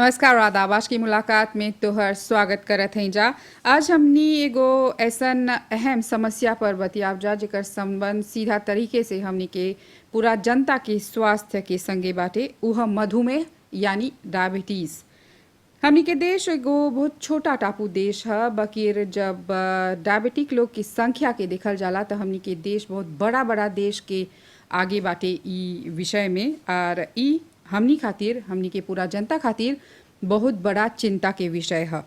नमस्कार और आदाब। आज की मुलाकात में तोहर स्वागत करत हैं जा। आज हमनी एगो ऐसन अहम समस्या पर बतियाब जा जेकर संबंध सीधा तरीके से हमनी के पूरा जनता के स्वास्थ्य के संगे बाटे, उह मधुमेह यानी डायबिटीज़। हमनी के देश एगो बहुत छोटा टापू देश है, बकीर जब डायबिटिक लोग की संख्या के देखल जाला तो हमनी के देश बहुत बड़ा बड़ा देश के आगे बाटे ई विषय में। और ई हमनी खातिर, हमनी के पूरा जनता खातिर बहुत बड़ा चिंता के विषय है।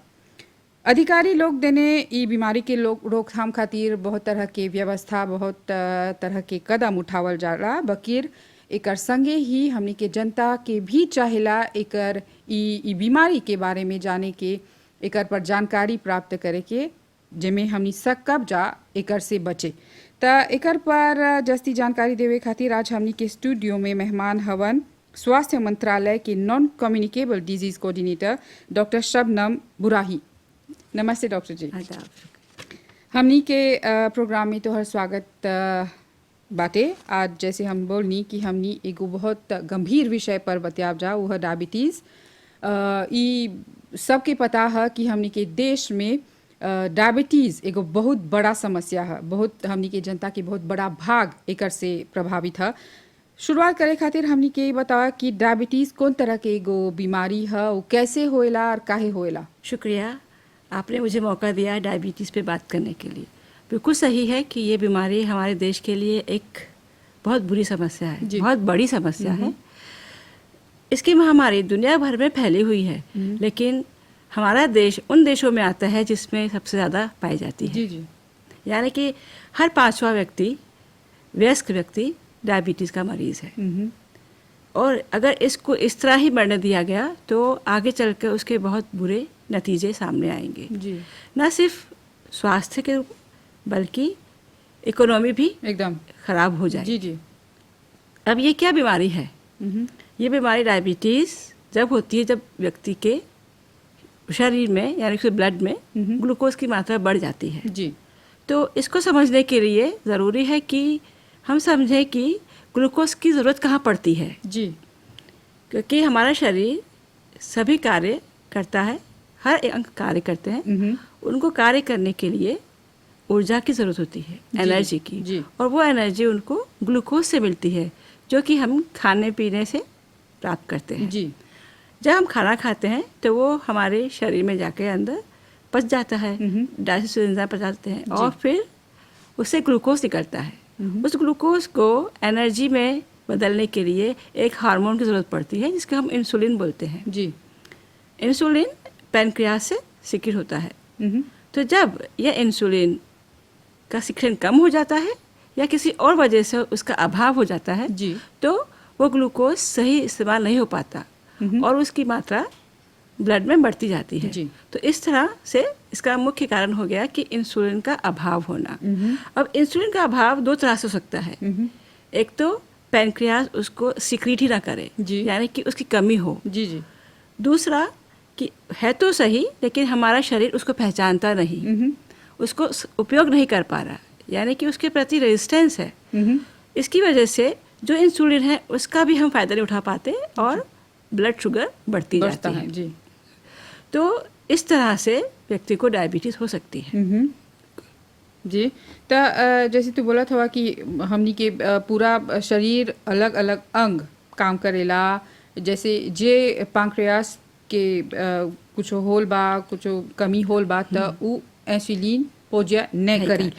अधिकारी लोग देने ई बीमारी के रोकथाम खातिर बहुत तरह के व्यवस्था, बहुत तरह के कदम उठावल जाला, बकीर एकर संगे ही हमनी के जनता के भी चाहेला एकर ई बीमारी के बारे में जाने के, एकर पर जानकारी प्राप्त करे के, जेमे हमनी सकब जा एकर से बचे। त एकर पर जस्ती जानकारी देवे खातिर आज हमनी के स्टूडियो में मेहमान हवन स्वास्थ्य मंत्रालय के non communicable disease coordinator doctor Shabnam Burahi. नमस्ते डॉक्टर जी। हमनी के प्रोग्राम में तोहर स्वागत बाटे। आज जैसे हम बोलनी कि हमनी एगो बहुत गंभीर विषय पर बतियाब जा, वह डायबिटीज़। ई सबके पता है कि हमनी के देश में डायबिटीज़ एगो बहुत बड़ा समस्या है, बहुत हमनी के जनता के बहुत बड़ा भाग एकर से प्रभावित है। शुरुआत करे खातिर हमनी के बतावा कि डायबिटीज़ कौन तरह के एगो बीमारी है, वो कैसे होएला और काहे होएला। शुक्रिया, आपने मुझे मौका दिया डायबिटीज़ पे बात करने के लिए। बिल्कुल सही है कि ये बीमारी हमारे देश के लिए एक बहुत बुरी समस्या है, बहुत बड़ी समस्या है। इसकी महामारी दुनिया भर में फैली हुई है, लेकिन हमारा देश उन देशों में आता है जिसमें सबसे ज़्यादा पाई जाती है। जी जी। यानी कि हर 5वां व्यक्ति, वयस्क व्यक्ति डायबिटीज़ का मरीज़ है। और अगर इसको इस तरह ही बढ़ने दिया गया तो आगे चलकर उसके बहुत बुरे नतीजे सामने आएंगे जी। न सिर्फ स्वास्थ्य के बल्कि इकोनॉमी भी एकदम ख़राब हो जाएगी। जी जी। अब ये क्या बीमारी है? ये बीमारी डायबिटीज़ जब होती है जब व्यक्ति के शरीर में यानी कि ब्लड में ग्लूकोज की मात्रा बढ़ जाती है। जी। तो इसको समझने के लिए ज़रूरी है कि हम समझें कि ग्लूकोज की ज़रूरत कहाँ पड़ती है। जी। क्योंकि हमारा शरीर सभी कार्य करता है, हर एक अंग कार्य करते हैं, उनको कार्य करने के लिए ऊर्जा की ज़रूरत होती है, एनर्जी की। जी। और वो एनर्जी उनको ग्लूकोज से मिलती है, जो कि हम खाने पीने से प्राप्त करते हैं। जी। जब हम खाना खाते हैं तो वो हमारे शरीर में जाके अंदर पच जाता है, डाइजेस्टिव एंजाइम पच जाते हैं और फिर उससे ग्लूकोज निकलता है। उस ग्लूकोज को एनर्जी में बदलने के लिए एक हार्मोन की ज़रूरत पड़ती है जिसको हम इंसुलिन बोलते हैं। जी। इंसुलिन पैनक्रियास से सिक्रिट होता है। तो जब यह इंसुलिन का सिक्रिशन कम हो जाता है या किसी और वजह से उसका अभाव हो जाता है जी। तो वो ग्लूकोज सही इस्तेमाल नहीं हो पाता और उसकी मात्रा ब्लड में बढ़ती जाती है। जी। तो इस तरह से इसका मुख्य कारण हो गया कि इंसुलिन का अभाव होना। अब इंसुलिन का अभाव दो तरह से हो सकता है। एक तो पैनक्रियास उसको सिक्रीट ही ना करे, यानी कि उसकी कमी हो। जी जी। दूसरा कि है तो सही लेकिन हमारा शरीर उसको पहचानता नहीं, उसको उपयोग नहीं कर पा रहा, यानी कि उसके प्रति रेजिस्टेंस है। इसकी वजह से जो इंसुलिन है उसका भी हम फ़ायदा नहीं उठा पाते और ब्लड शुगर बढ़ती जाती है। जी। तो इस तरह से व्यक्ति को डायबिटीज़ हो सकती है। जी। तो जैसे तू बोला था कि हमनी के पूरा शरीर अलग अलग अंग काम करेला, जैसे जे पैंक्रियास के कुछ होल बा, कुछ कमी होल बा तो उ इंसुलिन पोजा नहीं करी।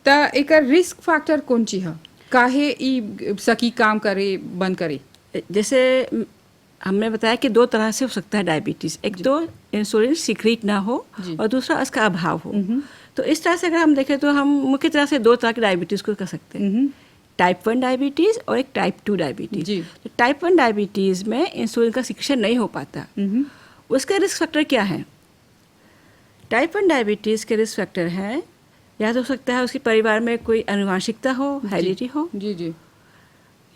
तो एकर रिस्क फैक्टर कौन ची है, काहे ई सकी काम करे बंद करे? जैसे हमने बताया कि दो तरह से हो सकता है डायबिटीज़। एक तो इंसुलिन सिक्रीट ना हो और दूसरा उसका अभाव हो। तो इस तरह से अगर हम देखें तो हम मुख्य तरह से दो तरह की डायबिटीज़ को कर सकते हैं, टाइप 1 डायबिटीज़ और एक टाइप 2 डायबिटीज़। तो टाइप 1 डायबिटीज़ में इंसुलिन का सिक्रीशन नहीं हो पाता। उसका रिस्क फैक्टर क्या है? टाइप 1 डायबिटीज़ के रिस्क फैक्टर हैं, या तो हो सकता है उसके परिवार में कोई अनुवांशिकता हो, हेरिडिटी हो, जी जी,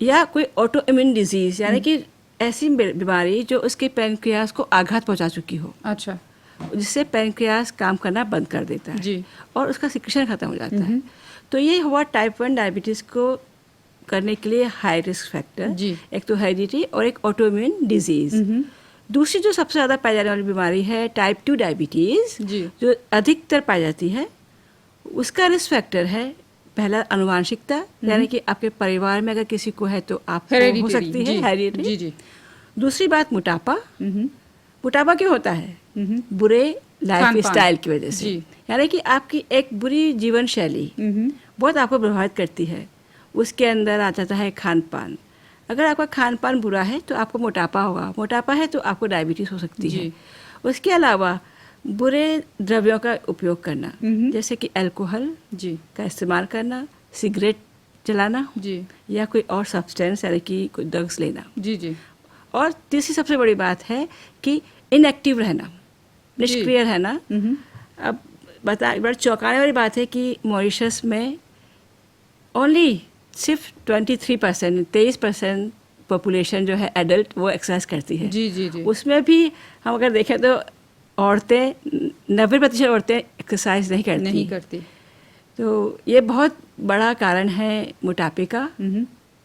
या कोई ऑटो इम्यून डिजीज़ यानी कि ऐसी बीमारी जो उसके पैनक्रियास को आघात पहुंचा चुकी हो। अच्छा। जिससे पैनक्रियास काम करना बंद कर देता है जी। और उसका सिक्रीशन खत्म हो जाता है। तो ये हुआ टाइप 1 डायबिटीज़ को करने के लिए हाई रिस्क फैक्टर। एक तो हेरिडिटी और एक ऑटो इम्यून डिजीज़। दूसरी जो सबसे ज़्यादा पाई जाने वाली बीमारी है टाइप 2 डायबिटीज़, जी। जो अधिकतर पाई जाती है, उसका रिस्क फैक्टर है पहला अनुवांशिकता, यानी कि आपके परिवार में अगर किसी को है तो आपको हो हेरेडिटरी, सकती है, जी, हेरिडिटरी। जी जी। दूसरी बात मोटापा। हम्म, मोटापा क्यों होता है? बुरे लाइफ खान-पान। स्टाइल की वजह से, जी। यानी कि आपकी एक बुरी जीवन शैली बहुत आपको प्रभावित करती है। उसके अंदर आ जाता है खान पान। अगर आपका खान पान बुरा है तो आपको मोटापा होगा, मोटापा है तो आपको डायबिटीज़ हो सकती है। जी। उसके अलावा बुरे द्रव्यों का उपयोग करना, जैसे कि अल्कोहल जी का इस्तेमाल करना, सिगरेट जलाना, जी या कोई और सब्सटेंस यानी कि कोई ड्रग्स लेना। जी जी और तीसरी सबसे बड़ी बात है कि इनएक्टिव रहना, निष्क्रिय रहना। अब बड़ा चौंकाने वाली बात है कि मॉरिशस में ओनली सिर्फ 23% पॉपुलेशन जो है एडल्ट वो एक्सरसाइज करती है। जी जी जी। उसमें भी हम अगर देखें तो औरतें 90% औरतें एक्सरसाइज नहीं करती। नहीं करती। तो ये बहुत बड़ा कारण है मोटापे का,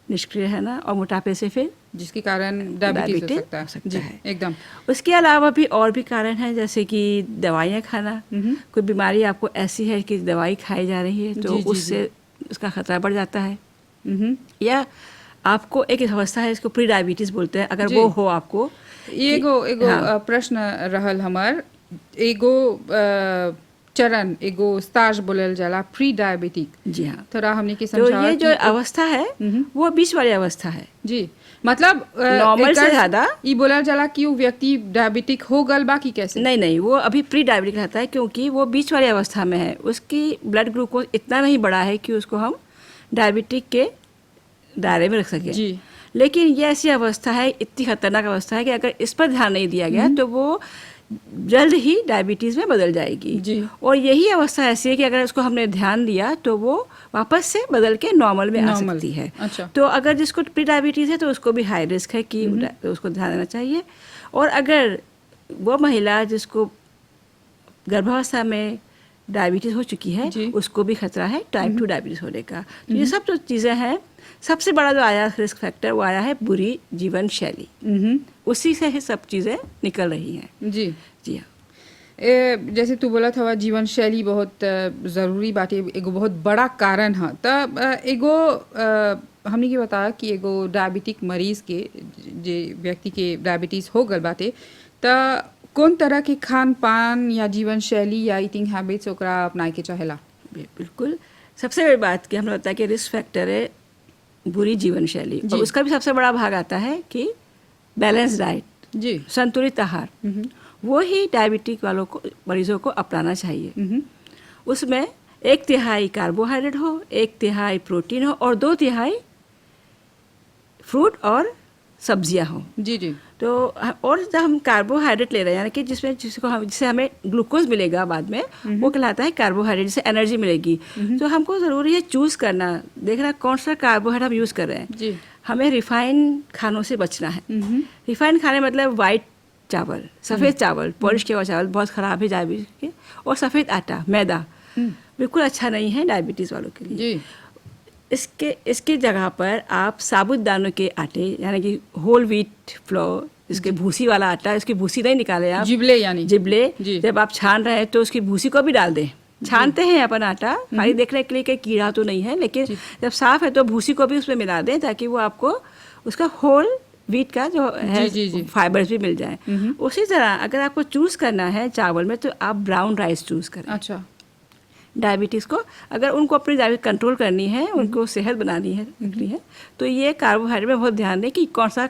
निष्क्रिय रहना, और मोटापे से फिर जिसके कारण डायबिटीज हो सकता है। जी है। एकदम। उसके अलावा भी और भी कारण हैं, जैसे कि दवाइयाँ खाना। कोई बीमारी आपको ऐसी है कि दवाई खाई जा रही है तो जी, जी, उससे उसका खतरा बढ़ जाता है। हम्म। या आपको एक अवस्था है, इसको प्री डायबिटीज़ बोलते हैं, अगर जी। वो हो आपको। एगो हाँ। प्रश्न रहल हमर, एगो चरण, एगो स्टाज बोलल जाला प्री डायबिटिक। जी हाँ। थोड़ा हमने के तो समझावा ये जो कि अवस्था है वो बीच वाली अवस्था है। जी मतलब नॉर्मल से एकर ज़्यादा ई बोलल जाला कि वो व्यक्ति डायबिटिक हो गल बा कि कैसे? नहीं नहीं, वो अभी प्री डायबिटिक रहता है, क्योंकि वो बीच वाली अवस्था में है। उसकी ब्लड ग्लूकोज इतना नहीं बढ़ा है कि उसको हम डायबिटिक के दायरे में रख सकें। जी। लेकिन ये ऐसी अवस्था है, इतनी खतरनाक अवस्था है कि अगर इस पर ध्यान नहीं दिया गया तो वो जल्द ही डायबिटीज़ में बदल जाएगी। जी। और यही अवस्था ऐसी है कि अगर उसको हमने ध्यान दिया तो वो वापस से बदल के नॉर्मल में आ नॉर्मल। सकती है। अच्छा। तो अगर जिसको प्री डायबिटीज़ है तो उसको भी हाई रिस्क है कि उसको ध्यान देना चाहिए। और अगर वो महिला जिसको गर्भावस्था में डायबिटीज़ हो चुकी है, जी। उसको भी खतरा है टाइप 2 डायबिटीज़ होने का। तो ये सब जो चीज़ें हैं, सबसे बड़ा जो आया रिस्क फैक्टर वो आया है बुरी जीवन शैली। उसी से ही सब चीज़ें निकल रही हैं। जी जी हाँ। जैसे तू बोला था जीवन शैली बहुत ज़रूरी बाटे, एगो बहुत बड़ा कारण है। तब एगो हमने के बताया कि एगो डायबिटिक मरीज के, जे व्यक्ति के डायबिटीज़ हो गल बाटे, त कौन तरह के खान पान या जीवन शैली या ईटिंग हैबिट्स ओकरा अपनाए के चाहेला? बिल्कुल। सबसे बड़ी बात कि हमने बताया कि रिस्क फैक्टर है बुरी जीवन शैली, और उसका भी सबसे बड़ा भाग आता है कि बैलेंस डाइट, जी संतुलित आहार। वो ही डायबिटिक वालों को, मरीजों को अपनाना चाहिए। उसमें 1/3 कार्बोहाइड्रेट हो, 1/3 प्रोटीन हो, और 2/3 फ्रूट और सब्जियां हो। जी जी। तो और जब हम कार्बोहाइड्रेट ले रहे हैं, यानी कि जिससे हमें ग्लूकोज मिलेगा बाद में, वो कहलाता है कार्बोहाइड्रेट, जिससे एनर्जी मिलेगी। तो हमको ज़रूरी है चूज़ करना, देखना कौन सा कार्बोहाइड्रेट हम यूज़ कर रहे हैं। जी। हमें रिफाइंड खानों से बचना है। रिफाइंड खाने मतलब वाइट चावल, सफ़ेद चावल, पॉलिश किया हुआ चावल बहुत ख़राब है डायबिटीज़ के। और सफ़ेद आटा, मैदा बिल्कुल अच्छा नहीं है डायबिटीज़ वालों के लिए। जी। इसके जगह पर आप साबुत दानों के आटे, यानी कि होल व्हीट फ्लोर, इसके भूसी वाला आटा, इसकी भूसी नहीं निकाले आप, जिबले यानी जिबले, जी। जब आप छान रहे हैं तो उसकी भूसी को भी डाल दें। छानते हैं अपन आटा खाली देखने के लिए कि कीड़ा तो नहीं है, लेकिन जब साफ है तो भूसी को भी उसमें मिला दें, ताकि वो आपको उसका होल व्हीट का जो है फाइबर्स भी मिल जाए। उसी तरह अगर आपको चूज़ करना है चावल में, तो आप ब्राउन राइस चूज़ करें। अच्छा। डायबिटीज़ को, अगर उनको अपनी डायबिटीज कंट्रोल करनी है, उनको सेहत बनानी है, रखनी है, तो ये कार्बोहाइड्रेट में बहुत ध्यान दें कि कौन सा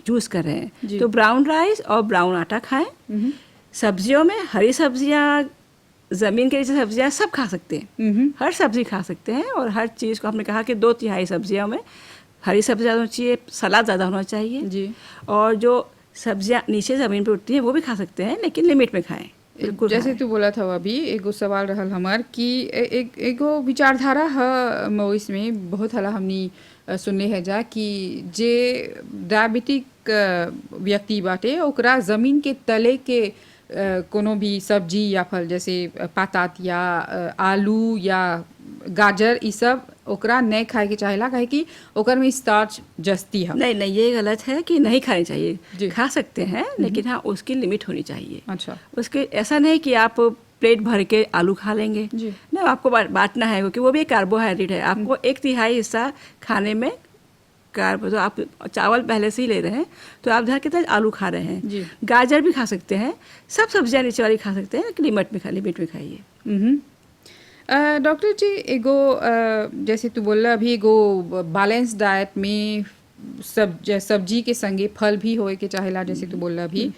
चूज़ कर रहे हैं। तो ब्राउन राइस और ब्राउन आटा खाएं। सब्जियों में हरी सब्जियां, ज़मीन के नीचे सब्जियां सब खा सकते हैं। हर सब्जी खा सकते हैं, और हर चीज़ को हमने कहा कि 2/3 सब्जियों में हरी सब्जी ज़्यादा होनी चाहिए, सलाद ज़्यादा होना चाहिए जी। और जो सब्जियां नीचे ज़मीन पर उठती हैं वो भी खा सकते हैं, लेकिन लिमिट में खाएं। जैसे तू बोला था अभी, एगो सवाल रहल हमार कि एगो विचारधारा है मॉरिस में, बहुत हला हमनी सुनले है जा कि जे डायबिटिक व्यक्ति बाटे ओकरा जमीन के तले के कोनो भी सब्जी या फल, जैसे पातात या आलू या गाजर, ये सब ओकरा नहीं खाए के चाहेला काहे कि ओकर में स्टार्च जस्ती है। नहीं नहीं, ये गलत है कि नहीं खानी जी। चाहिए, खा सकते हैं लेकिन हाँ उसकी लिमिट होनी चाहिए। अच्छा। उसके ऐसा नहीं कि आप प्लेट भर के आलू खा लेंगे, जी। नहीं, आपको बांटना है क्योंकि वो भी एक कार्बोहाइड्रेट है। आपको 1/3 हिस्सा खाने में कार्ब, तो आप चावल पहले से ही ले रहे हैं तो आप धर के तक आलू खा रहे हैं। जी। गाजर भी खा सकते हैं, सब सब्जियां नीचे वाली खा सकते हैं, लिमिट में खाइए। डॉक्टर जी एगो जैसे तू बोल अभी एगो बैलेंस डाइट में सब्जी के संगे फल भी होए के चाहेला, जैसे तू बोल अभी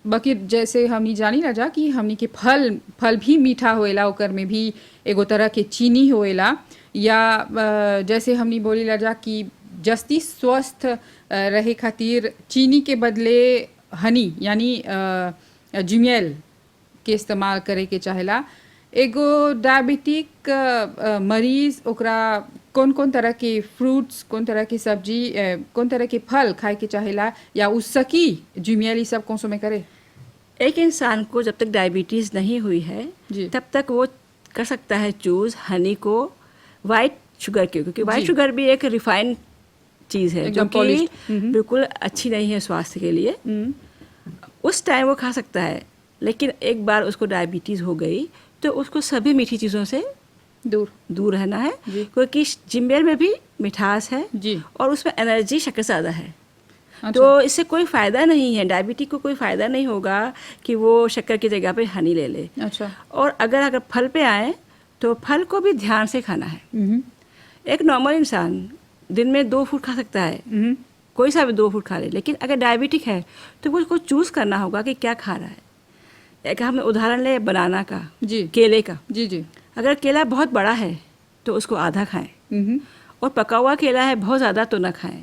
बाकी जैसे हमनी जानी ना जा कि हमनी के फल भी मीठा होएला, ओकर में भी एगो तरह के चीनी होएला, या जैसे हमनी बोली ला जा कि जस्ती स्वस्थ रहे खातिर चीनी के बदले हनी यानी जुमियल के इस्तेमाल करे के चाहेला। एगो डायबिटिक मरीज ओकरा कौन कौन तरह के फ्रूट्स, कौन तरह की सब्जी, कौन तरह के फल खाए के चाहेला, या उस सकी जुमियल ये सब कौन सो में करे? एक इंसान को जब तक डायबिटीज़ नहीं हुई है जी। तब तक वो कर सकता है चूज़ हनी को वाइट शुगर के, क्योंकि वाइट शुगर भी एक रिफाइंड चीज़ है जो कि बिल्कुल अच्छी नहीं है स्वास्थ्य के लिए। उस टाइम वो खा सकता है, लेकिन एक बार उसको डायबिटीज़ हो गई तो उसको सभी मीठी चीज़ों से दूर रहना है, क्योंकि जिम्बेल में भी मिठास है जी। और उसमें एनर्जी शक्कर ज़्यादा है। अच्छा। तो इससे कोई फ़ायदा नहीं है, डायबिटिक को कोई फ़ायदा नहीं होगा कि वो शक्कर की जगह पे हनी ले ले। अच्छा। और अगर फल पे आए तो फल को भी ध्यान से खाना है। एक नॉर्मल इंसान दिन में 2 फ्रूट खा सकता है, कोई सा भी 2 फ्रूट खा ले, लेकिन अगर डायबिटिक है तो उसको चूज़ करना होगा कि क्या खा रहा है। एक हम उदाहरण ले बनाना का, जी। केले का। जी जी। अगर केला बहुत बड़ा है तो उसको आधा खाएं, और पका हुआ केला है बहुत ज़्यादा तो ना खाएं।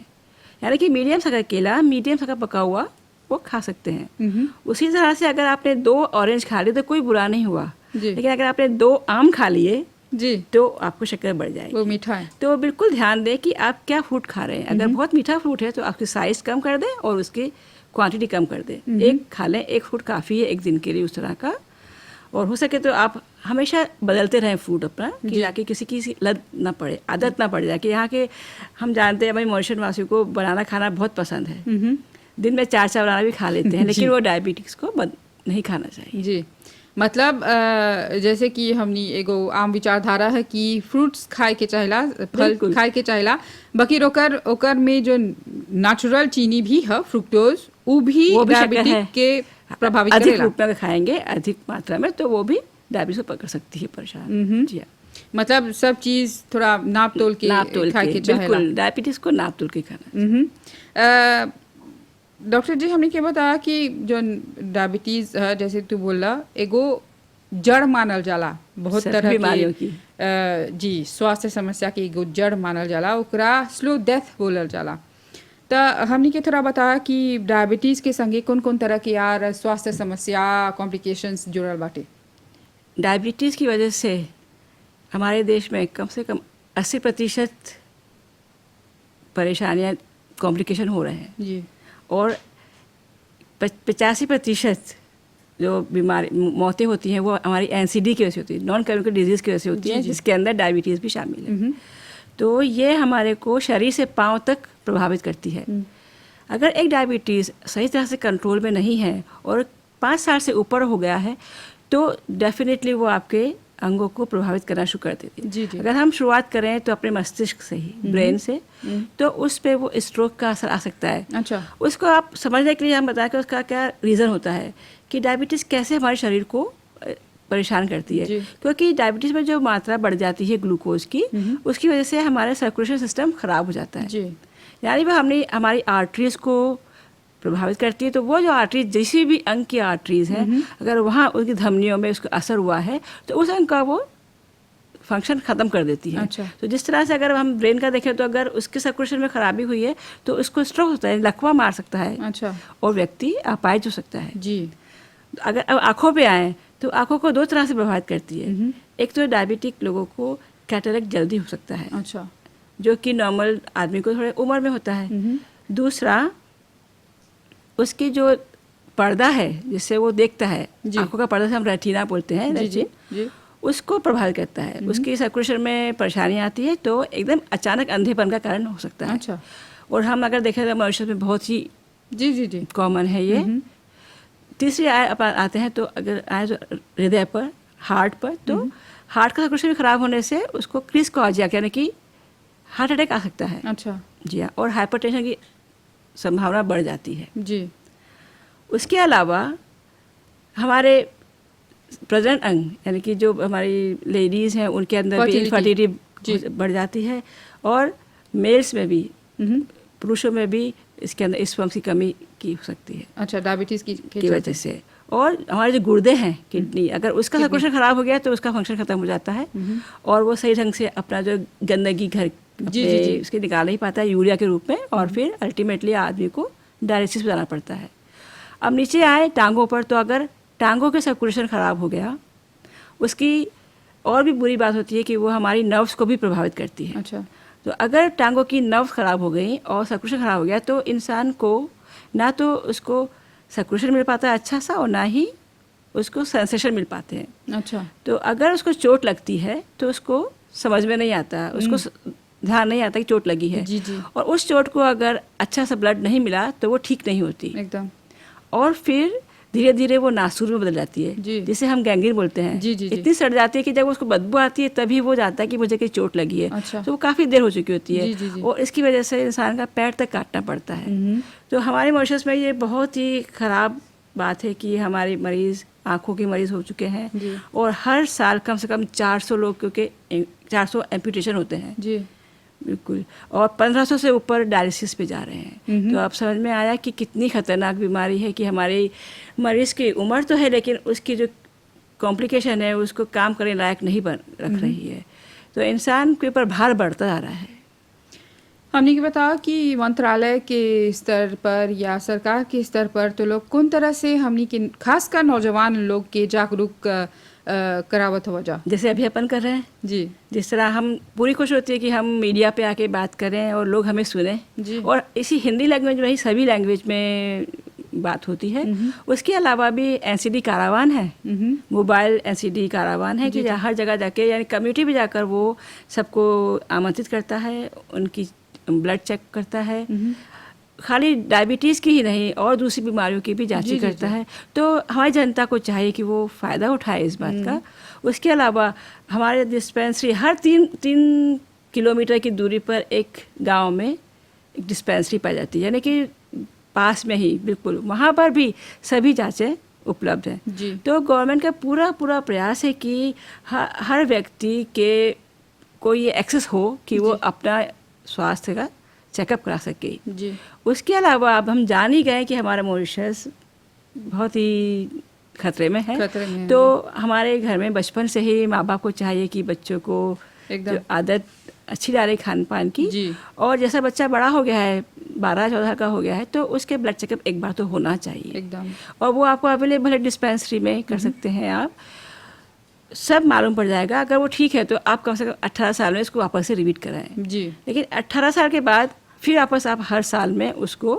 यानी कि मीडियम सा का केला, मीडियम सा का पका हुआ वो खा सकते हैं। उसी तरह से अगर आपने 2 ऑरेंज खा लिए तो कोई बुरा नहीं हुआ, लेकिन अगर आपने 2 आम खा लिए जी तो आपको शक्कर बढ़ जाएगी, वो मीठा है। तो बिल्कुल ध्यान दें कि आप क्या फ्रूट खा रहे हैं। अगर बहुत मीठा फ्रूट है तो आपकी साइज़ कम कर दें और उसकी क्वांटिटी कम कर दें। एक खा लें, 1 फ्रूट काफ़ी है एक दिन के लिए उस तरह का। और हो सके तो आप हमेशा बदलते रहें फ्रूट अपना, कि ताकि किसी की लत ना पड़े, आदत ना पड़ जाए। कि यहाँ के हम जानते हैं हमारे मॉरिशस वासियों को बनाना खाना बहुत पसंद है, दिन में 4 बनाना भी खा लेते हैं, लेकिन वो डायबिटिक्स को नहीं खाना चाहिए। जी। मतलब जैसे कि हमनी एगो आम विचारधारा है कि फ्रूट्स खाए के चाहेला, फल खाए के चाहेला, बाकी ओकर में जो नेचुरल चीनी भी है फ्रुक्टोज, वो भी डायबिटिक के प्रभावित करेला। अधिक रूप में खाएंगे अधिक मात्रा में तो वो भी डायबिटीज को पकड़ सकती है परेशान। जी हाँ, मतलब सब चीज़ थोड़ा नाप तोल के खाए के चाहेला। बिल्कुल, डायबिटीज को नाप तोल के खाना। डॉक्टर जी हमने क्या बताया कि जो डायबिटीज़ है, जैसे तू बोला, एगो जड़ मानल जाला बहुत तरह बीमारियों की। जी, स्वास्थ्य समस्या की एगो जड़ मानल जाला, ओकरा स्लो डेथ बोलल जाला। तो हमने के थोड़ा बताया कि डायबिटीज़ के संगे कौन कौन तरह के यार स्वास्थ्य समस्या कॉम्प्लिकेशंस जुड़ल बाटे। डायबिटीज़ की वजह से हमारे देश में कम से कम 80% परेशानियाँ कॉम्प्लिकेशन हो रहे हैं जी। और 85% जो बीमारी मौतें होती हैं वो हमारी NCD की वजह से होती है, नॉन कम्युनिकेबल डिजीज़ की वजह से होती है, जिसके अंदर डायबिटीज़ भी शामिल है। तो ये हमारे को शरीर से पाँव तक प्रभावित करती है। अगर एक डायबिटीज़ सही तरह से कंट्रोल में नहीं है और 5 साल से ऊपर हो गया है तो डेफिनेटली वो आपके अंगों को प्रभावित करना शुरू कर देती है। जी जी। अगर हम शुरुआत करें तो अपने मस्तिष्क से ही, ब्रेन से, तो उस पर वो स्ट्रोक का असर आ सकता है। अच्छा। उसको आप समझने के लिए हम बताएं कि उसका क्या रीज़न होता है कि डायबिटीज़ कैसे हमारे शरीर को परेशान करती है। क्योंकि डायबिटीज़ में जो मात्रा बढ़ जाती है ग्लूकोज की, उसकी वजह से हमारे सर्कुलेशन सिस्टम ख़राब हो जाता है। जी। यानी वो हमारी आर्टरीज़ को प्रभावित करती है। तो वो जो आर्टरीज, जिसी भी अंग की आर्टरीज़ है, अगर वहाँ उनकी धमनियों में उसका असर हुआ है तो उस अंग का वो फंक्शन ख़त्म कर देती है। अच्छा। तो जिस तरह से अगर हम ब्रेन का देखें तो अगर उसके सर्कुलेशन में खराबी हुई है तो उसको स्ट्रोक होता है, लकवा मार सकता है। अच्छा। और व्यक्ति अपाहिज हो सकता है। जी। अगर अब आँखों पे आए तो आँखों को 2 तरह से प्रभावित करती है। एक तो डायबिटिक लोगों को कैटरेक्ट जल्दी हो सकता है। अच्छा। जो कि नॉर्मल आदमी को थोड़े उम्र में होता है। दूसरा, उसकी जो पर्दा है जिससे वो देखता है, आंखों का पर्दा से हम रेटिना बोलते हैं, जी जी जी, उसको प्रभावित करता है, उसकी सर्कुलेशन में परेशानी आती है, तो एकदम अचानक अंधेपन का कारण हो सकता है। अच्छा। और हम अगर देखें तो मॉरिशस में बहुत ही जी जी जी। कॉमन है ये। तीसरी आते हैं तो अगर आए तो हृदय पर, हार्ट पर, तो हार्ट का सर्कुलेशन खराब होने से उसको क्रिस कार्डियक यानी कि हार्ट अटैक आ सकता है। अच्छा जी हाँ, और हाइपरटेंशन की संभावना बढ़ जाती है। जी। उसके अलावा हमारे प्रजनन अंग यानी कि जो हमारी लेडीज़ हैं उनके अंदर भी इनफर्टिलिटी बढ़ जाती है, और मेल्स में भी, पुरुषों में भी इसके अंदर स्पर्म की कमी की हो सकती है। अच्छा, डायबिटीज़ की वजह से। और हमारे जो गुर्दे हैं, किडनी, अगर उसका सर्कुलेशन खराब हो गया तो उसका फंक्शन खत्म हो जाता है, और वो सही ढंग से अपना जो गंदगी घर उसके निकाल नहीं पाता है यूरिया के रूप में, और फिर अल्टीमेटली आदमी को डायलिसिस पे जाना पड़ता है। अब नीचे आए टांगों पर, तो अगर टांगों के सर्कुलेशन ख़राब हो गया, उसकी और भी बुरी बात होती है कि वो हमारी नर्व्स को भी प्रभावित करती है। अच्छा। तो अगर टांगों की नर्व्स ख़राब हो गई और सर्कुलेशन ख़राब हो गया तो इंसान को ना तो उसको सर्कुलेशन मिल पाता है अच्छा सा, और ना ही उसको सेंसेशन मिल पाते हैं। अच्छा। तो अगर उसको चोट लगती है तो उसको समझ में नहीं आता, उसको ध्यान नहीं आता कि चोट लगी है। जी जी। और उस चोट को अगर अच्छा सा ब्लड नहीं मिला तो वो ठीक नहीं होती एकदम। और फिर धीरे धीरे वो नासूर में बदल जाती है, जिसे हम गैंग्रीन बोलते हैं। जी, जी, जी। इतनी सड़ जाती है कि जब उसको बदबू आती है तभी वो जाता है कि मुझे कहीं चोट लगी है। अच्छा। तो वो काफ़ी देर हो चुकी होती है। जी, जी, जी। और इसकी वजह से इंसान का पैर तक काटना पड़ता है। तो हमारे मॉरिशस में ये बहुत ही ख़राब बात है कि हमारे मरीज़ आँखों के मरीज़ हो चुके हैं, और हर साल कम से कम 400 लोग, क्योंकि 400 एम्पुटेशन होते हैं। जी बिल्कुल। और 1500 से ऊपर डायलिसिस पे जा रहे हैं। तो अब समझ में आया कि कितनी खतरनाक बीमारी है, कि हमारे मरीज़ की उम्र तो है लेकिन उसकी जो कॉम्प्लिकेशन है उसको काम करने लायक नहीं रख रही है। तो इंसान के ऊपर भार बढ़ता जा रहा है। हमने ये बताया कि मंत्रालय के स्तर पर या सरकार के स्तर पर तो लोग कौन तरह से हमने के खासकर नौजवान लोग के जागरूक करावत हो जा, जैसे अभी अपन कर रहे हैं जी। जिस तरह हम पूरी कोशिश होती है कि हम मीडिया पे आके बात करें और लोग हमें सुने जी। और इसी हिंदी लैंग्वेज में ही सभी लैंग्वेज में बात होती है। उसके अलावा भी एनसीडी कारावान है, मोबाइल एनसीडी कारावान है, कि हर जगह जाके यानी कम्युनिटी में जाकर वो सबको आमंत्रित करता है, उनकी ब्लड चेक करता है, खाली डायबिटीज़ की ही नहीं और दूसरी बीमारियों की भी जांच करता है। तो हमारी जनता को चाहिए कि वो फ़ायदा उठाए इस बात का। उसके अलावा हमारे डिस्पेंसरी हर तीन किलोमीटर की दूरी पर एक गांव में एक डिस्पेंसरी पाई जाती है, यानी कि पास में ही बिल्कुल वहाँ पर भी सभी जांचें उपलब्ध हैं। तो गवर्नमेंट का पूरा प्रयास है कि हर व्यक्ति के को ये एक्सेस हो कि वो अपना स्वास्थ्य का चेकअप करा सके। जी। उसके अलावा अब हम जान ही गए कि हमारा मॉरिशस बहुत ही खतरे में है। तो हमारे घर में बचपन से ही माँ बाप को चाहिए कि बच्चों को जो आदत अच्छी डाले खान पान की, और जैसा बच्चा बड़ा हो गया है 12-14 का हो गया है तो उसके ब्लड चेकअप एक बार तो होना चाहिए एकदम। और वो आपको अवेलेबल है डिस्पेंसरी में, कर सकते हैं आप, सब मालूम पड़ जाएगा। अगर वो ठीक है तो आप कम से कम 18 साल में इसको वापस से रिपीट कराएं जी। लेकिन 18 साल के बाद फिर वापस आप हर साल में उसको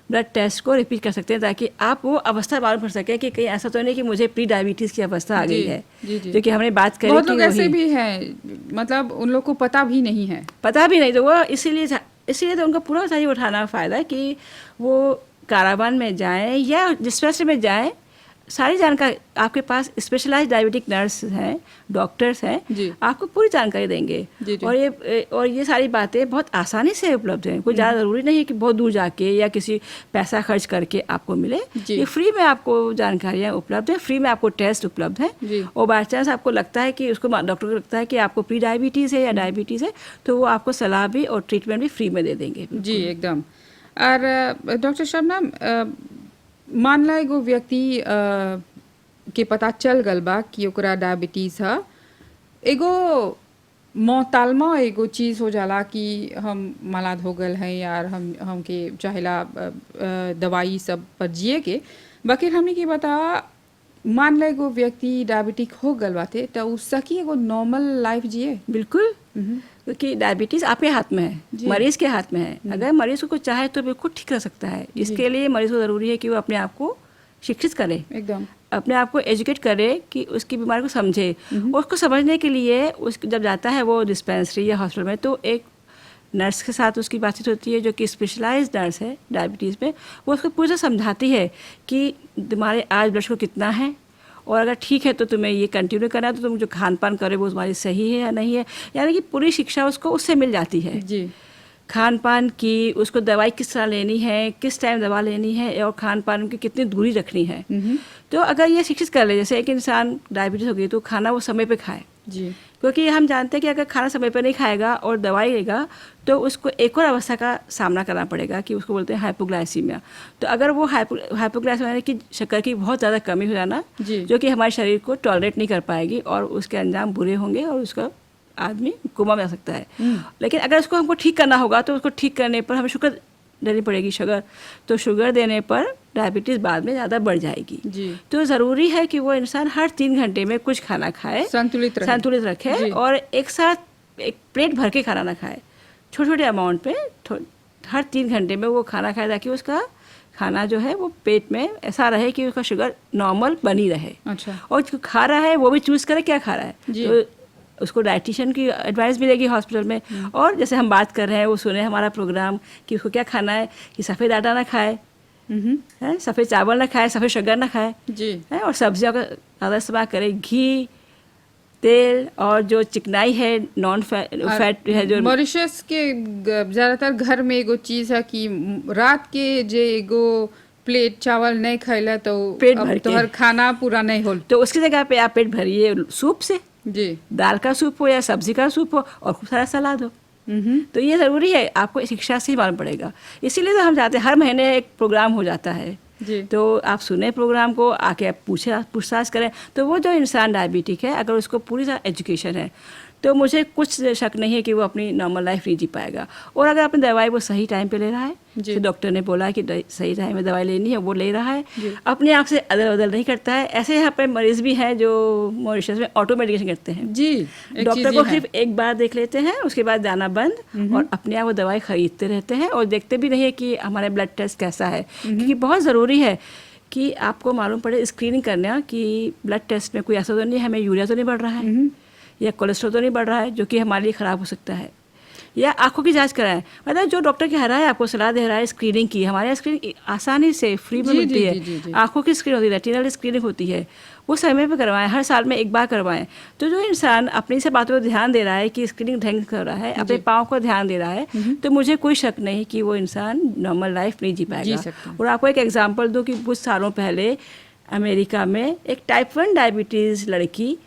ब्लड टेस्ट को रिपीट कर सकते हैं, ताकि आप वो अवस्था मालूम पड़ सके कि कहीं ऐसा तो नहीं कि मुझे प्री डायबिटीज़ की अवस्था आ गई है। जो कि हमने बात करी, बहुत लोग ऐसे भी हैं, मतलब उन लोग को पता भी नहीं है, तो वो इसीलिए तो उनका पूरा चाहिए उठाना फ़ायदा कि वो कारावान में जाएं या डिस्पेंसरी में जाएं। सारी जानकारी आपके पास स्पेशलाइज्ड डायबिटिक नर्स हैं, डॉक्टर्स हैं, आपको पूरी जानकारी देंगे। और ये सारी बातें बहुत आसानी से उपलब्ध हैं। कोई ज़्यादा ज़रूरी नहीं है कि बहुत दूर जाके या किसी पैसा खर्च करके आपको मिले। ये फ्री में आपको जानकारियाँ उपलब्ध है, फ्री में आपको टेस्ट उपलब्ध है। और बाई चांस आपको लगता है कि उसको डॉक्टर को लगता है कि आपको प्री डायबिटीज़ है या डायबिटीज़ है तो वो आपको सलाह भी और ट्रीटमेंट भी फ्री में दे देंगे। जी एकदम। और डॉक्टर शबनम, मान ला एगो व्यक्ति के पता चल गल बा कि ओकरा डायबिटीज़ है, एगो मोहतालमा एगो चीज़ हो जाला कि हम मलाद हो गल हैं यार, हमके चाहेला दवाई सब पर जिए के, बाकी हमने के बता मान ला एगो व्यक्ति डायबिटिक हो गल बाते तो उसकी एगो नॉर्मल लाइफ जिए। बिल्कुल, क्योंकि डायबिटीज़ आपके हाथ में है, मरीज़ के हाथ में है। अगर मरीज़ को चाहे तो बिल्कुल ठीक कर सकता है। इसके लिए मरीज़ को ज़रूरी है कि वो अपने आप को शिक्षित करे एकदम। अपने आप को एजुकेट करे कि उसकी बीमारी को समझे। उसको समझने के लिए उसको जब जाता है वो डिस्पेंसरी या हॉस्पिटल में, तो एक नर्स के साथ उसकी बातचीत होती है जो कि स्पेशलाइज्ड नर्स है डायबिटीज़ में। वो उसको पूरा समझाती है कि तुम्हारे आज ब्लड शुगर कितना है, और अगर ठीक है तो तुम्हें ये कंटिन्यू करना है, तो तुम जो खान पान करे वो तुम्हारी सही है या नहीं है। यानी कि पूरी शिक्षा उसको उससे मिल जाती है जी। खान पान की, उसको दवाई किस तरह लेनी है, किस टाइम दवा लेनी है, और खान पान की कितनी दूरी रखनी है। तो अगर ये शिक्षित कर ले, जैसे एक इंसान डायबिटीज़ हो गई तो खाना वो समय पे खाए, जी। क्योंकि हम जानते हैं कि अगर खाना समय पर नहीं खाएगा और दवाई लेगा तो उसको एक और अवस्था का सामना करना पड़ेगा कि उसको बोलते हैं हाइपोग्लाइसीमिया। तो अगर वो हाइपोग्लाइसीमिया यानी कि शक्कर की बहुत ज़्यादा कमी हो जाना, जो कि हमारे शरीर को टॉलरेट नहीं कर पाएगी और उसके अंजाम बुरे होंगे और उसका आदमी कोमा में आ सकता है। लेकिन अगर उसको हमको ठीक करना होगा तो उसको ठीक करने पर हमें शुगर देनी पड़ेगी, शुगर। तो शुगर देने पर डायबिटीज़ बाद में ज़्यादा बढ़ जाएगी जी। तो ज़रूरी है कि वो इंसान हर 3 घंटे में कुछ खाना खाए, संतुलित रखे, और एक साथ एक प्लेट भर के खाना ना खाए, छोटे छोटे अमाउंट पे हर 3 घंटे में वो खाना खाए, ताकि उसका खाना जो है वो पेट में ऐसा रहे कि उसका शुगर नॉर्मल बनी रहे। अच्छा। और जो खा रहा है वो भी चूज़ करे क्या खा रहा है। तो उसको डाइटिशियन की एडवाइस मिलेगी हॉस्पिटल में। और जैसे हम बात कर रहे हैं, वो सुने हमारा प्रोग्राम कि उसको क्या खाना है, कि सफ़ेद आटा ना खाए, सफ़ेद चावल ना खाए, सफ़ेद शुगर ना खाए जी है, और सब्जियों का ज़्यादा इस्तेमाल करे, घी, तेल, और जो चिकनाई है नॉन फैट है जो मॉरिशस के ज़्यादातर घर में एगो चीज़ है कि रात के जे एगो प्लेट चावल नहीं खैला तो पेट अब भर तोहर खाना पूरा नहीं होल। तो उसकी जगह पे आप पेट भरिए सूप से, जी। दाल का सूप हो या सब्जी का सूप हो, और खूब सारा सलाद हो। तो ये ज़रूरी है, आपको शिक्षा से ही मालूम पड़ेगा। इसीलिए तो हम चाहते हैं हर महीने एक प्रोग्राम हो जाता है। जी। तो आप सुने प्रोग्राम को, आके आप पूछताछ करें। तो वो जो इंसान डायबिटिक है, अगर उसको पूरी तरह एजुकेशन है, तो मुझे कुछ शक नहीं है कि वो अपनी नॉर्मल लाइफ नहीं जी पाएगा। और अगर अपनी दवाई वो सही टाइम पे ले रहा है, तो डॉक्टर ने बोला कि सही टाइम में दवाई लेनी है, वो ले रहा है, अपने आप से अदल बदल नहीं करता है। ऐसे यहाँ पर मरीज भी हैं जो मॉरिशस में ऑटो मेडिकेशन करते हैं। जी। डॉक्टर को सिर्फ एक बार देख लेते हैं, उसके बाद जाना बंद, और अपने आप वो दवाई खरीदते रहते हैं और देखते भी नहीं है कि हमारे ब्लड टेस्ट कैसा है। क्योंकि बहुत ज़रूरी है कि आपको मालूम पड़े स्क्रीनिंग करना कि ब्लड टेस्ट में कोई ऐसा तो नहीं, हमें यूरिया तो नहीं बढ़ रहा है, या कोलेस्ट्रॉल तो नहीं बढ़ रहा है जो कि हमारे लिए ख़राब हो सकता है, या आंखों की जांच कराएं। मतलब जो डॉक्टर कह रहा है, आपको सलाह दे रहा है स्क्रीनिंग की, हमारे यहाँ स्क्रीनिंग आसानी से फ्री में मिलती है। आंखों की स्क्रीन होती है, रेटिनल स्क्रीनिंग होती है, वो समय पे करवाएं, हर साल में एक बार करवाएं। तो जो इंसान अपनी से बातों पर ध्यान दे रहा है कि स्क्रीनिंग ढंग कर रहा है, अपने पाँव को ध्यान दे रहा है, तो मुझे कोई शक नहीं कि वो इंसान नॉर्मल लाइफ नहीं जी पाएगा। और आपको एक एग्जाम्पल दूँ कि कुछ सालों पहले अमेरिका में एक टाइप 1 डायबिटीज़ लड़की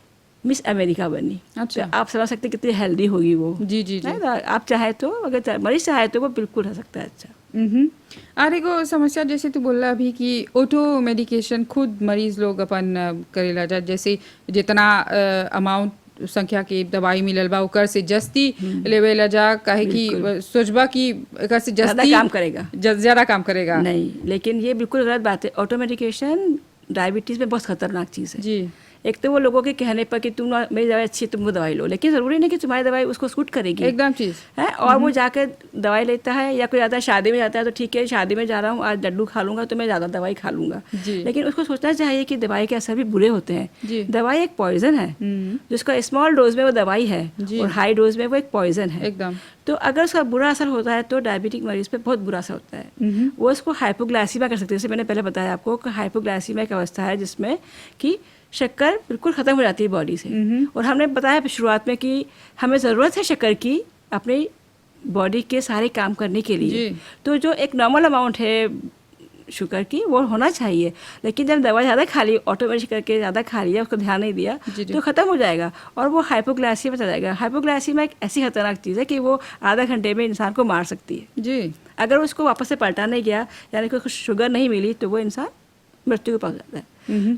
मिस अमेरिका बनी। अच्छा। तो आप समझ सकते हैं कितनी हेल्दी होगी वो। जी जी जी। आप चाहे तो, अगर मरीज चाहे तो वो बिल्कुल रह सकता है। अच्छा। और एगो समस्या जैसे तू बोल रहा अभी कि ऑटो मेडिकेशन खुद मरीज लोग अपन करेला जा, जैसे जितना अमाउंट संख्या के दवाई मिलल बा ओकर से जस्ती लेवेला जा, काहे कि सोचबा कि एकर से जस्ती काम करेगा, ज़्यादा काम करेगा नहीं। लेकिन ये बिल्कुल गलत बात है। ऑटो मेडिकेशन डायबिटीज़ में बहुत खतरनाक चीज़ है। जी। एक तो वो लोगों के कहने पर कि तुम मेरी दवाई अच्छी है, तुम वो दवाई लो, लेकिन ज़रूरी नहीं कि तुम्हारी दवाई उसको सूट करेगी एकदम चीज़ है। और वो जाकर दवाई लेता है, या कोई जाता है शादी में जाता है, तो ठीक है शादी में जा रहा हूँ, आज लड्डू खा लूँगा तो मैं ज़्यादा दवाई खा लूँगा। लेकिन उसको सोचना चाहिए कि दवाई के असर भी बुरे होते हैं। दवाई एक पॉइजन है, जिसका स्मॉल डोज में वो दवाई है और हाई डोज में वो एक पॉइजन है एकदम। तो अगर उसका बुरा असर होता है तो डायबिटिक मरीज पे बहुत बुरा असर होता है। वो उसको हाइपोग्लाइसीमिया कर सकते हैं। जैसे मैंने पहले बताया आपको कि हाइपोग्लाइसीमिया एक अवस्था है जिसमें कि शक्कर बिल्कुल ख़त्म हो जाती है बॉडी से। और हमने बताया शुरुआत में कि हमें ज़रूरत है शक्कर की अपनी बॉडी के सारे काम करने के लिए। तो जो एक नॉर्मल अमाउंट है शुगर की वो होना चाहिए, लेकिन जब दवा ज़्यादा खा ली, ऑटोमेटिक करके ज़्यादा खा लिया, उसको ध्यान नहीं दिया, तो ख़त्म हो जाएगा और वो हाइपोग्लाइसीमिया चला जाएगा। हाइपोग्लाइसीमिया एक ऐसी खतरनाक चीज़ है कि वो आधा घंटे में इंसान को मार सकती है जी। अगर उसको वापस से पलटा नहीं गया, यानी कि उसको शुगर नहीं मिली, तो वो इंसान मृत्यु को पहुँच जाता है।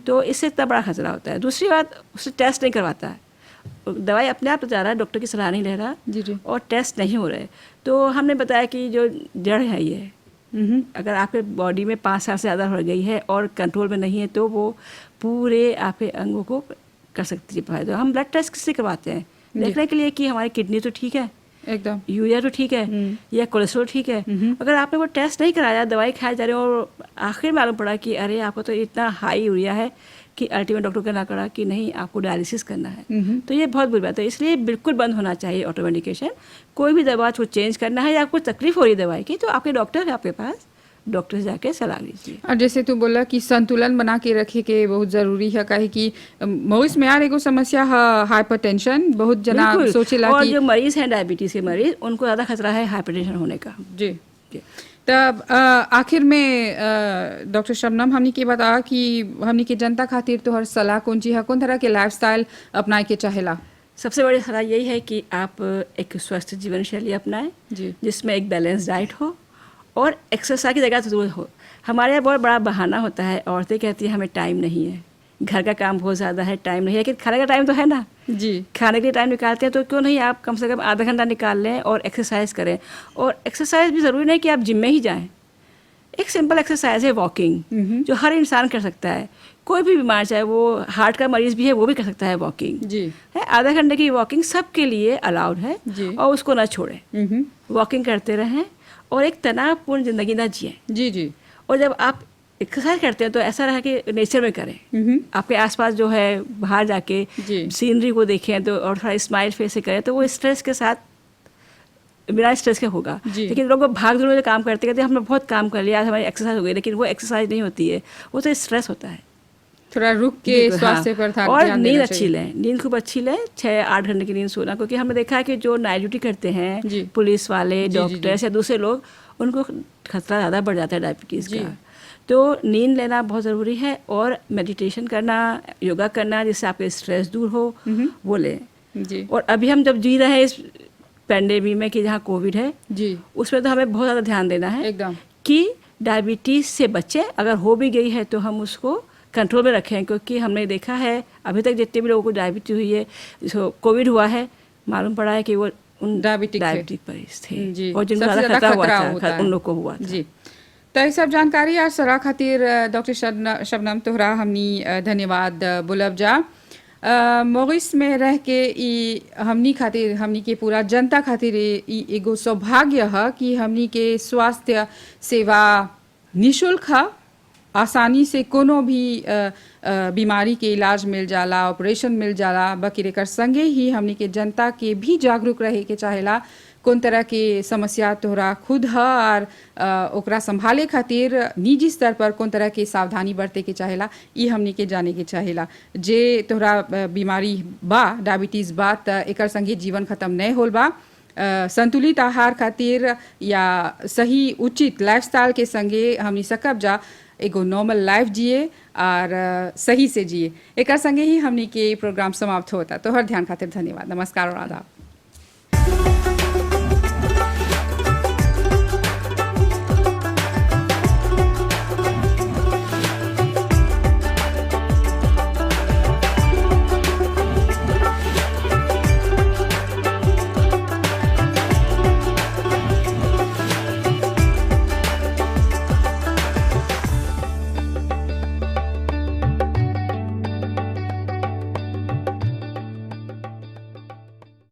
तो इससे इतना बड़ा खतरा होता है। दूसरी बात, उससे टेस्ट नहीं करवाता है, दवाई अपने आप तो जा रहा है, डॉक्टर की सलाह नहीं ले रहा जी। और टेस्ट नहीं हो रहे। तो हमने बताया कि जो जड़ है ये अगर आपके बॉडी में 5 साल से ज़्यादा हो गई है और कंट्रोल में नहीं है, तो वो पूरे आपके अंगों को कर सकती है। तो हम ब्लड टेस्ट किससे करवाते हैं? देखने के लिए कि हमारी किडनी तो ठीक है एकदम, यूरिया तो ठीक है, या कोलेस्ट्रॉल ठीक है। अगर आपने वो टेस्ट नहीं कराया, दवाई खाए जा रहे हो और आखिर में मालूम पड़ा कि अरे आपको तो इतना हाई यूरिया है कि अल्टीमेट डॉक्टर कहना पड़ा कि नहीं आपको डायलिसिस करना है। तो ये बहुत बुरी बात है, इसलिए बिल्कुल बंद होना चाहिए ऑटो मेडिकेशन। कोई भी दवा को चेंज करना है या आपको तकलीफ हो रही है दवाई की, तो आपके डॉक्टर है आपके पास, डॉक्टर से जाके सलाह लीजिए। और जैसे तू बोला कि संतुलन बना के रखे के बहुत जरूरी है, काहे कि मौस में यार एगो समस्या है हाइपरटेंशन, बहुत जना बिल्कुल। सोचेला और कि जो मरीज हैं डायबिटीज़ के मरीज, उनको ज़्यादा खतरा है हाइपरटेंशन होने का। जी। तब आखिर में डॉक्टर शबनम हमने के बता कि हमने के जनता खातिर तो हर सलाह कौन चीज है, कौन तरह के लाइफस्टाइल अपनाए के चाहेला? सबसे बड़ी सलाह यही है कि आप एक स्वस्थ जीवन शैली अपनाएं, जी। जिसमें एक बैलेंस डाइट हो और एक्सरसाइज की जगह जरूर हो। हमारे यहाँ बहुत बड़ा बहाना होता है, औरतें कहती हैं हमें टाइम नहीं है, घर का काम बहुत ज़्यादा है, टाइम नहीं है, लेकिन खाने का टाइम तो है ना। जी। खाने के लिए टाइम निकालते हैं तो क्यों नहीं आप कम से कम आधा घंटा निकाल लें और एक्सरसाइज करें। और एक्सरसाइज भी ज़रूरी नहीं कि आप जिम में ही जाएं, एक सिंपल एक्सरसाइज है वॉकिंग, जो हर इंसान कर सकता है। कोई भी बीमार, चाहे वो हार्ट का मरीज भी है, वो भी कर सकता है वॉकिंग। जी। है आधा घंटे की वॉकिंग सबके लिए अलाउड है। जी। और उसको ना छोड़ें, वॉकिंग करते रहें और एक तनावपूर्ण ज़िंदगी ना जिए। जी। जी। और जब आप एक्सरसाइज करते हैं तो ऐसा रहा कि नेचर में करें, आपके आसपास जो है बाहर जाके जी। सीनरी को देखें तो, और थोड़ा स्माइल फेस से करें, तो वो स्ट्रेस के साथ बिना स्ट्रेस के होगा। जी। लेकिन लोग भाग दौड़ में जो काम करते हमने बहुत काम कर लिया, आज हमारी एक्सरसाइज हो गई, लेकिन वो एक्सरसाइज नहीं होती है, वो तो स्ट्रेस होता है। थोड़ा रुक के स्वास्थ्य पर ध्यान और देना नींद चाहिए। अच्छी लें, नींद खूब अच्छी लें, 6-8 घंटे की नींद सोना, क्योंकि हमने देखा है कि जो नाइट ड्यूटी करते जी। हैं पुलिस वाले, जी, डॉक्टर्स या दूसरे लोग, उनको खतरा ज़्यादा बढ़ जाता है डायबिटीज़ जी। का। तो नींद लेना बहुत ज़रूरी है और मेडिटेशन करना, योगा करना, जिससे आपके स्ट्रेस दूर हो, वो लें। जी। और अभी हम जब जी रहे हैं इस पेंडेमिक में कि जहाँ कोविड है, जी। उसमें तो हमें बहुत ज़्यादा ध्यान देना है एकदम कि डायबिटीज़ से बचें। अगर हो भी गई है तो हम उसको कंट्रोल में रखें, क्योंकि हमने देखा है अभी तक जितने भी लोगों को डायबिटीज़ हुई है, जो कोविड हुआ है, मालूम पड़ा है कि वो उन डायबिटिक मरीज थे। जी। और जिनको सबसे ज़्यादा ज़्यादा खतरा हुआ होता था, है। उन लोग को हुआ था। जी। तो ये सब जानकारी और सलाह खातिर डॉक्टर शबनम तोहरा हमनी धन्यवाद बोलब जा। मॉरिस में रह के ई हमनी खातिर, हमनी के पूरा जनता खातिर ई एगो सौभाग्य है कि हमनी के स्वास्थ्य सेवा निःशुल्क है, आसानी से कोनो भी बीमारी के इलाज मिल जाला, ऑपरेशन मिल जाला। बाकी एकर संगे ही हमनी के जनता के भी जागरूक रहे के चाहेला, कौन तरह के समस्या तोहरा खुद है और ओकरा संभाले खातिर निजी स्तर पर कौन तरह के सावधानी बरते के चाहेला, ई हमनी के जाने के चाहेला। जे तोहरा बीमारी बा, डायबिटीज़ बा, त एकर संगे जीवन खत्म नहीं होल बा। संतुलित आहार खातिर या सही उचित लाइफस्टाइल के संगे हमनी सकब जा एगो नॉर्मल लाइफ जिए और सही से जिए। एकर संगे ही हमनी के प्रोग्राम समाप्त होता। तो हर ध्यान खातिर धन्यवाद, नमस्कार और आदाब।